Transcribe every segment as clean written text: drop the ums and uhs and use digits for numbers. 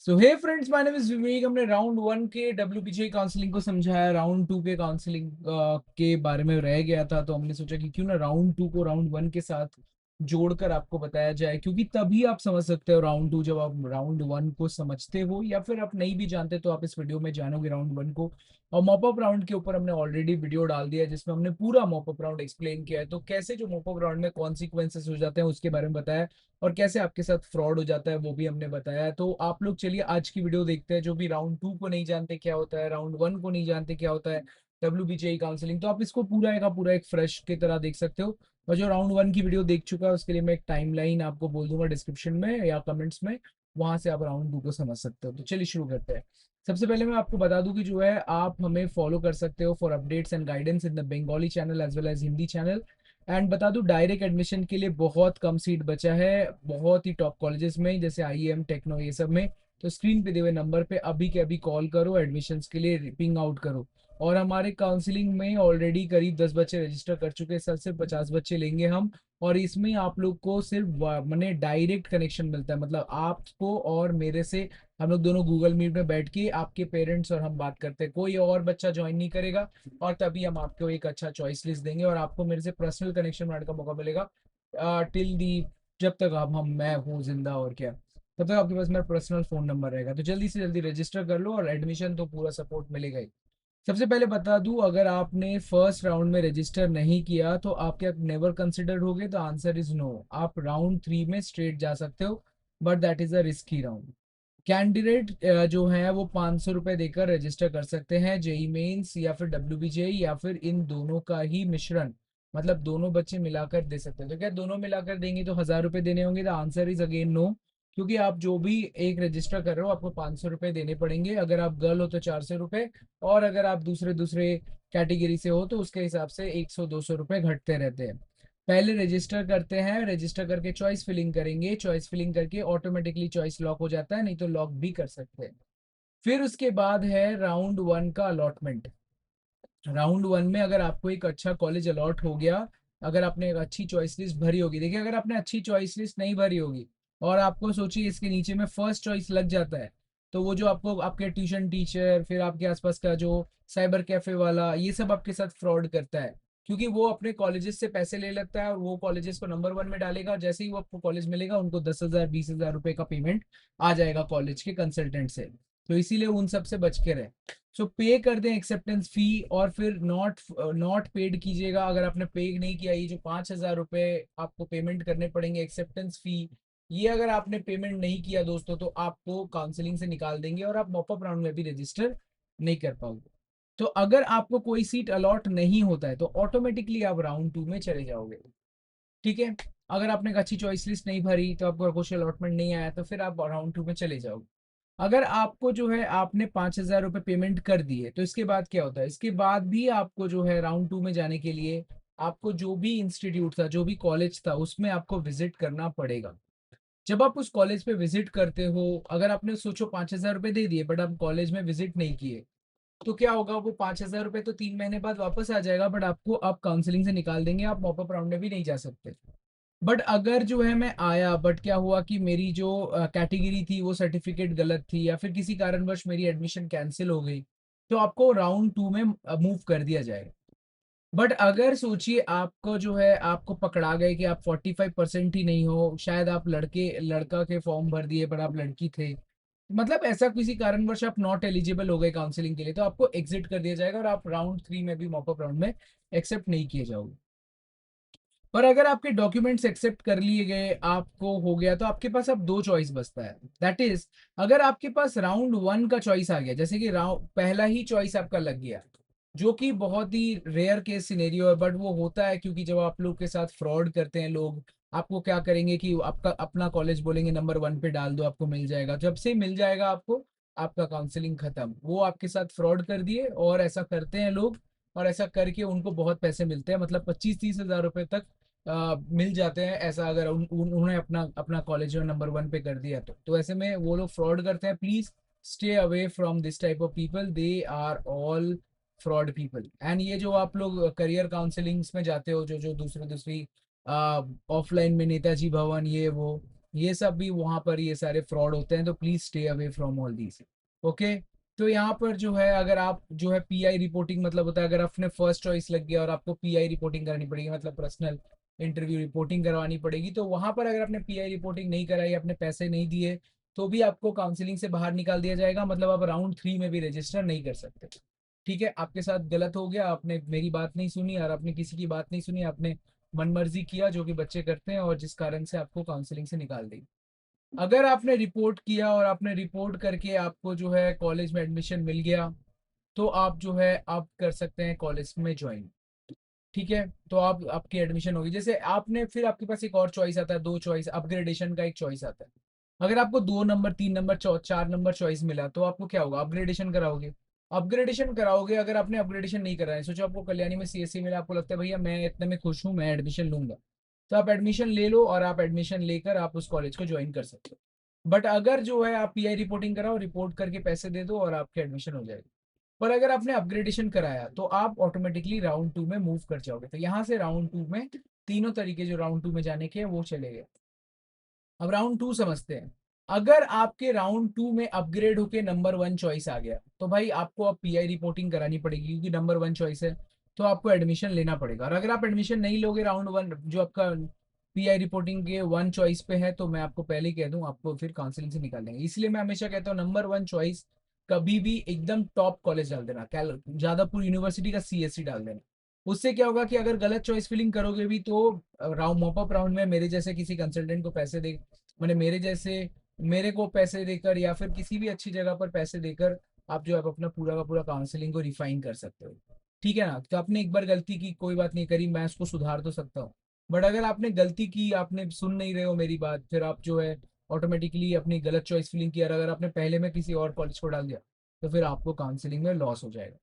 So hey friends, my name is Vivek. हमने round one के WPGI counselling को समझाया, राउंड टू के काउंसलिंग के बारे में रह गया था, तो हमने सोचा कि क्यों ना राउंड टू को राउंड वन के साथ जोड़कर आपको बताया जाए, क्योंकि तभी आप समझ सकते हो राउंड टू जब आप राउंड वन को समझते हो, या फिर आप नहीं भी जानते तो आप इस वीडियो में जानोगे राउंड वन को। और मॉपअप राउंड के ऊपर हमने ऑलरेडी वीडियो डाल दिया है जिसमें हमने पूरा मॉपअप राउंड एक्सप्लेन किया है, तो कैसे जो मॉपअप राउंड में कॉन्सिक्वेंसेस हो जाते हैं उसके बारे में बताया, और कैसे आपके साथ फ्रॉड हो जाता है वो भी हमने बताया है। तो आप लोग चलिए आज की वीडियो देखते हैं। जो भी राउंड टू को नहीं जानते क्या होता है, राउंड वन को नहीं जानते क्या होता है WBGI काउंसलिंग, तो आप इसको पूरा का पूरा एक फ्रेश की तरह देख सकते हो। और जो राउंड वन की वीडियो देख चुका है उसके लिए मैं एक टाइमलाइन आपको बोल दूंगा डिस्क्रिप्शन में या कमेंट्स में, वहां से आप राउंड टू को समझ सकते हो। तो चलिए शुरू करते हैं। सबसे पहले मैं आपको बता दूं कि जो है आप हमें फॉलो कर सकते हो for updates and guidance in the Bengali channel as well as Hindi channel. And बता दूं डायरेक्ट एडमिशन के लिए बहुत कम सीट बचा है, बहुत ही टॉप कॉलेजेस में जैसे IEM टेक्नो ये सब में। तो स्क्रीन पे दिए हुए नंबर पे अभी के अभी कॉल करो, एडमिशन्स के लिए पिंग आउट करो। और हमारे काउंसलिंग में ऑलरेडी करीब 10 बच्चे रजिस्टर कर चुके हैं, सर से 50 बच्चे लेंगे हम। और इसमें आप लोग को सिर्फ मैंने डायरेक्ट कनेक्शन मिलता है, मतलब आपको और मेरे से हम लोग दोनों गूगल मीट में बैठ के आपके पेरेंट्स और हम बात करते हैं, कोई और बच्चा ज्वाइन नहीं करेगा। और तभी हम आपको एक अच्छा चॉइस लिस्ट देंगे और आपको मेरे से पर्सनल कनेक्शन बनाने का मौका मिलेगा टिल दी, जब तक हम मैं हूँ जिंदा और क्या, तब तक आपके पास मेरा पर्सनल फोन नंबर रहेगा। तो जल्दी से जल्दी रजिस्टर कर लो और एडमिशन तो पूरा सपोर्ट मिलेगा ही। सबसे पहले बता दूं, अगर आपने फर्स्ट राउंड में रजिस्टर नहीं किया तो आप क्या नेवर कंसिडर्ड होगे? तो आंसर इज नो। आप राउंड थ्री में स्ट्रेट जा सकते हो, but that is a risky round. Candidate जो है वो 500 रुपये देकर रजिस्टर कर सकते हैं, जेई मेंस या फिर WBGI या फिर इन दोनों का ही मिश्रण, मतलब दोनों बच्चे मिलाकर दे सकते हैं। तो क्या दोनों मिलाकर देंगे तो 1000 रुपये देने होंगे? The answer is again no, क्योंकि आप जो भी एक रजिस्टर कर रहे हो आपको 500 रुपये देने पड़ेंगे। अगर आप गर्ल हो तो 400 रुपये, और अगर आप दूसरे दूसरे कैटेगरी से हो तो उसके हिसाब से 100-200 रुपये घटते रहते हैं। पहले रजिस्टर करते हैं, रजिस्टर करके चॉइस फिलिंग करेंगे, चॉइस फिलिंग करके ऑटोमेटिकली चॉइस लॉक हो जाता है, नहीं तो लॉक भी कर सकते हैं। फिर उसके बाद है राउंड वन का अलॉटमेंट। राउंड वन में अगर आपको एक अच्छा कॉलेज अलॉट हो गया, अगर आपने एक अच्छी चॉइस लिस्ट भरी होगी, देखिए अगर आपने अच्छी चॉइस लिस्ट नहीं भरी होगी और आपको सोचिए इसके नीचे में फर्स्ट चॉइस लग जाता है, तो वो जो आपको आपके ट्यूशन टीचर, फिर आपके आसपास का जो साइबर कैफे वाला, ये सब आपके साथ फ्रॉड करता है, क्योंकि वो अपने कॉलेजेस से पैसे ले लेता है और वो कॉलेजेस को नंबर वन में डालेगा। जैसे ही वो आपको कॉलेज मिलेगा उनको 10,000 20,000 रुपए का पेमेंट आ जाएगा कॉलेज के कंसल्टेंट से। तो इसीलिए उन सब से बच के रहे। सो पे कर दें एक्सेप्टेंस फी, और फिर नॉट नॉट पेड कीजिएगा अगर आपने पे नहीं किया। ये जो 5,000 रुपये आपको पेमेंट करने पड़ेंगे एक्सेप्टेंस फी, ये अगर आपने पेमेंट नहीं किया दोस्तों तो आपको काउंसलिंग से निकाल देंगे और आप मॉपअप राउंड में भी रजिस्टर नहीं कर पाओगे। तो अगर आपको कोई सीट अलॉट नहीं होता है तो ऑटोमेटिकली आप राउंड टू में चले जाओगे। ठीक है, अगर आपने एक अच्छी चॉइस लिस्ट नहीं भरी तो आपको कुछ अलॉटमेंट नहीं आया तो फिर आप राउंड टू में चले जाओगे। अगर आपको जो है आपने 5,000 रुपये पेमेंट कर दिए तो इसके बाद क्या होता है? इसके बाद भी आपको जो है राउंड टू में जाने के लिए आपको जो भी इंस्टीट्यूट था, जो भी कॉलेज था, उसमें आपको विजिट करना पड़ेगा। जब आप उस कॉलेज पे विजिट करते हो, अगर आपने सोचो 5,000 रुपये दे दिए बट आप कॉलेज में विजिट नहीं किए, तो क्या होगा? वो 5,000 रुपये तो 3 महीने बाद वापस आ जाएगा, बट आपको आप काउंसलिंग से निकाल देंगे, आप मॉपअप राउंड में भी नहीं जा सकते। बट अगर जो है मैं आया, बट क्या हुआ कि मेरी जो कैटेगरी थी वो सर्टिफिकेट गलत थी, या फिर किसी कारणवश मेरी एडमिशन कैंसिल हो गई, तो आपको राउंड टू में मूव कर दिया जाएगा। बट अगर सोचिए आपको जो है आपको पकड़ा गए कि आप 45% ही नहीं हो, शायद आप लड़का के फॉर्म भर दिए पर आप लड़की थे, मतलब ऐसा किसी कारणवश आप नॉट एलिजिबल हो गए काउंसलिंग के लिए, तो आपको एग्जिट कर दिया जाएगा और आप राउंड थ्री में भी मॉपअप राउंड में एक्सेप्ट नहीं किए जाओगे। पर अगर आपके डॉक्यूमेंट्स एक्सेप्ट कर लिए गए, आपको हो गया, तो आपके पास अब दो चॉइस बचता है। दैट इज, अगर आपके पास राउंड वन का चॉइस आ गया, जैसे कि राउंड पहला ही चॉइस आपका लग गया, जो कि बहुत ही रेयर केस सिनेरियो है, बट वो होता है क्योंकि जब आप लोग के साथ फ्रॉड करते हैं लोग, आपको क्या करेंगे कि आपका अपना कॉलेज बोलेंगे नंबर वन पे डाल दो आपको मिल जाएगा, जब से मिल जाएगा आपको आपका काउंसलिंग खत्म। वो आपके साथ फ्रॉड कर दिए और ऐसा करते हैं लोग, और ऐसा करके उनको बहुत पैसे मिलते हैं, मतलब 25-30 हज़ार रुपए तक मिल जाते हैं ऐसा, अगर उन्होंने अपना अपना कॉलेज नंबर वन पे कर दिया तो ऐसे में वो लोग फ्रॉड करते हैं। Please stay away from this type of people, they are all fraud people. And ये जो आप लोग करियर काउंसलिंग्स में जाते हो, जो जो दूसरी दूसरी ऑफलाइन में नेताजी भवन ये वो, ये सब भी वहां पर ये सारे फ्रॉड होते हैं, तो please stay away from all these. Okay. तो यहाँ पर जो है अगर आप जो है पीआई रिपोर्टिंग मतलब होता है अगर आपने फर्स्ट चॉइस लग गया और आपको पीआई रिपोर्टिंग करनी पड़ेगी, मतलब पर्सनल इंटरव्यू रिपोर्टिंग करवानी पड़ेगी, तो वहां पर अगर आपने पीआई रिपोर्टिंग नहीं कराई, अपने पैसे नहीं दिए, तो भी आपको काउंसलिंग से बाहर निकाल दिया जाएगा, मतलब आप राउंड 3 में भी रजिस्टर नहीं कर सकते। ठीक है, आपके साथ गलत हो गया, आपने मेरी बात नहीं सुनी और आपने किसी की बात नहीं सुनी, आपने मनमर्जी किया जो कि बच्चे करते हैं, और जिस कारण से आपको काउंसलिंग से निकाल दी। अगर आपने रिपोर्ट किया और आपने रिपोर्ट करके आपको जो है कॉलेज में एडमिशन मिल गया, तो आप जो है आप कर सकते हैं कॉलेज में ज्वाइन। ठीक है, तो आप आपकी एडमिशन होगी। जैसे आपने फिर आपके पास एक और चॉइस आता है, दो चॉइस अपग्रेडेशन का एक चॉइस आता है। अगर आपको 2 नंबर 3 नंबर 4 नंबर चॉइस मिला, तो आपको क्या होगा, अपग्रेडेशन कराओगे। अपग्रेडेशन कराओगे, अगर आपने अपग्रेडेशन नहीं करा है, सोचो आपको कल्याणी में सीएससी मिला, आपको लगता है भैया मैं इतने में खुश हूँ, मैं एडमिशन लूंगा, तो आप एडमिशन ले लो और आप एडमिशन लेकर आप उस कॉलेज को ज्वाइन कर सकते हो। बट अगर जो है आप पीआई रिपोर्टिंग कराओ, रिपोर्ट करके पैसे दे दो और आपके एडमिशन हो जाएगा। पर अगर आपने अपग्रेडेशन कराया, तो आप ऑटोमेटिकली राउंड 2 में मूव कर जाओगे। तो यहाँ से राउंड 2 में तीनों तरीके जो राउंड 2 में जाने के हैं वो चले गए। अब राउंड 2 समझते हैं। अगर आपके राउंड 2 में अपग्रेड होके नंबर 1 चॉइस आ गया, तो भाई आपको अब पीआई रिपोर्टिंग करानी पड़ेगी, क्योंकि नंबर 1 चॉइस है, तो आपको एडमिशन लेना पड़ेगा। और अगर आप एडमिशन नहीं लोगे राउंड 1 जो आपका पीआई रिपोर्टिंग के 1 चॉइस पे है, तो मैं आपको पहले ही कह दूं, आपको फिर काउंसलिंग से निकाल देंगे। इसलिए मैं हमेशा कहता हूँ नंबर 1 चॉइस कभी भी एकदम टॉप कॉलेज डाल देना, जादवपुर यूनिवर्सिटी का सीएससी डाल देना। उससे क्या होगा कि अगर गलत चॉइस फिलिंग करोगे भी, तो राउंड मॉपअप राउंड में मेरे जैसे किसी कंसल्टेंट को पैसे दे, मैंने मेरे जैसे मेरे को पैसे देकर या फिर किसी भी अच्छी जगह पर पैसे देकर आप जो है अपना पूरा का पूरा काउंसलिंग को रिफाइन कर सकते हो। ठीक है ना, तो आपने एक बार गलती की, कोई बात नहीं करी, मैं उसको सुधार तो सकता हूँ। बट अगर आपने गलती की, आपने सुन नहीं रहे हो मेरी बात, फिर आप जो है ऑटोमेटिकली अपनी गलत चॉइस फिलिंग की, और अगर आपने पहले में किसी और कॉलेज को डाल दिया, तो फिर आपको काउंसलिंग में लॉस हो जाएगा।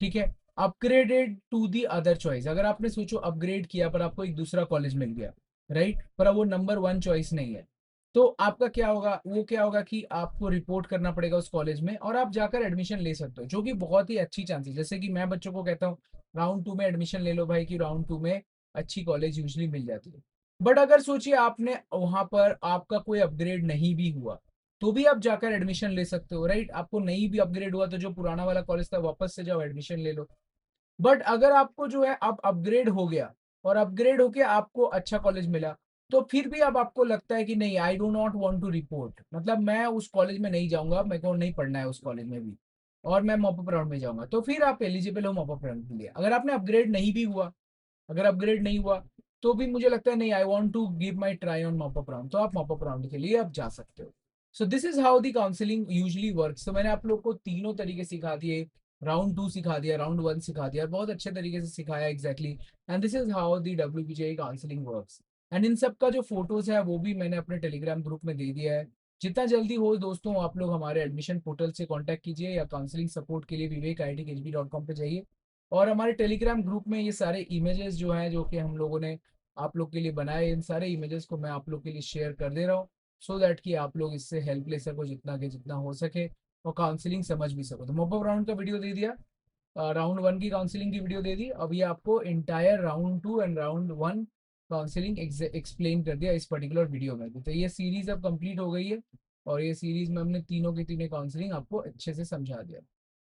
ठीक है। Upgraded to the other choice, अगर आपने सोचो अपग्रेड किया पर आपको एक दूसरा कॉलेज मिल गया, राइट, पर अब वो नंबर 1 चॉइस नहीं है, तो आपका क्या होगा, वो क्या होगा कि आपको रिपोर्ट करना पड़ेगा उस कॉलेज में और आप जाकर एडमिशन ले सकते हो, जो कि बहुत ही अच्छी चांसेस। जैसे कि मैं बच्चों को कहता हूँ राउंड 2 में एडमिशन ले लो भाई, कि राउंड 2 में अच्छी कॉलेज यूजली मिल जाती है। बट अगर सोचिए आपने वहां पर आपका कोई अपग्रेड नहीं भी हुआ, तो भी आप जाकर एडमिशन ले सकते हो, राइट। आपको नहीं भी अपग्रेड हुआ, तो जो पुराना वाला कॉलेज था वापस से जाओ एडमिशन ले लो। बट अगर आपको जो है आप अपग्रेड हो गया और अपग्रेड होके आपको अच्छा कॉलेज मिला, तो फिर भी अब आपको लगता है कि नहीं, I do not want to report, मतलब मैं उस कॉलेज में नहीं जाऊंगा, मेरे को नहीं पढ़ना है उस कॉलेज में भी, और मैं मॉपअप राउंड में जाऊंगा, तो फिर आप एलिजिबल हो मॉपअप राउंड के लिए। अगर आपने अपग्रेड नहीं भी हुआ, अगर अपग्रेड नहीं हुआ, तो भी मुझे लगता है नहीं, I want to give my try on mop up round, तो आप मॉपअप राउंड के लिए आप जा सकते हो। So this is how the counselling usually works. तो मैंने आप लोग को तीनों तरीके सिखा दिए, राउंड 2 सिखा दिया, राउंड 1 सिखा दिया, बहुत अच्छे तरीके से सिखाया exactly. And this is how the WPGI counselling works. And in सब का जो फोटोज है वो भी मैंने अपने टेलीग्राम ग्रुप में दे दिया है। जितना जल्दी हो दोस्तों, आप लोग हमारे एडमिशन पोर्टल से कांटेक्ट कीजिए, या काउंसलिंग सपोर्ट के लिए vivek@hb.com पे जाइए, और हमारे टेलीग्राम ग्रुप में ये सारे इमेजेस जो हैं, जो कि हम लोगों ने आप लोग के लिए बनाए, इन सारे इमेजेस को मैं आप लोग के लिए शेयर कर दे रहा हूँ, सो दैट कि आप लोग इससे हेल्प ले सको जितना के जितना हो सके, और काउंसलिंग समझ भी सको। तो मॉपअप राउंड का वीडियो दे दिया, राउंड 1 की काउंसलिंग की वीडियो दे दी, अब ये आपको entire round 2 and round 1 counselling explain कर दिया इस पर्टिकुलर वीडियो में। तो ये सीरीज अब कंप्लीट हो गई है, और ये सीरीज में हमने तीनों की तीनों काउंसलिंग आपको अच्छे से समझा दिया।